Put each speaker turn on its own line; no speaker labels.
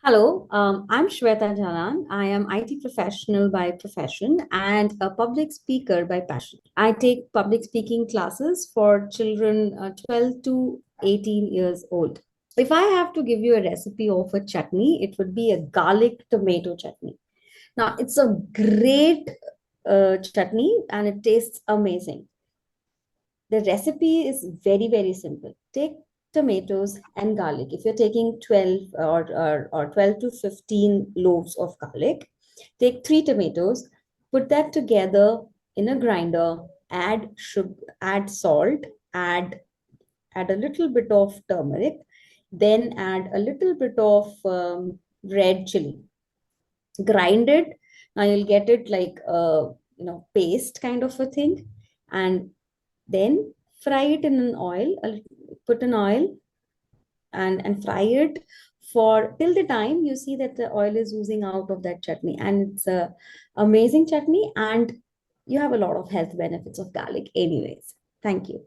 Hello, I'm Shweta Jalan. I am IT professional by profession and a public speaker by passion. I take public speaking classes for children 12 to 18 years old. If I have to give you a recipe of a chutney, it would be a garlic tomato chutney. Now, it's a great chutney and it tastes amazing. The recipe is very, very simple. Take tomatoes and garlic. If you're taking 12 or 12 to 15 loaves of garlic, take three tomatoes, put that together in a grinder, add sugar, add salt, add a little bit of turmeric, then add a little bit of red chili. Grind it. Now you'll get it like a paste kind of a thing, and then fry it in an oil, put an oil and fry it for till the time you see that the oil is oozing out of that chutney, and it's a amazing chutney, and you have a lot of health benefits of garlic anyways. Thank you.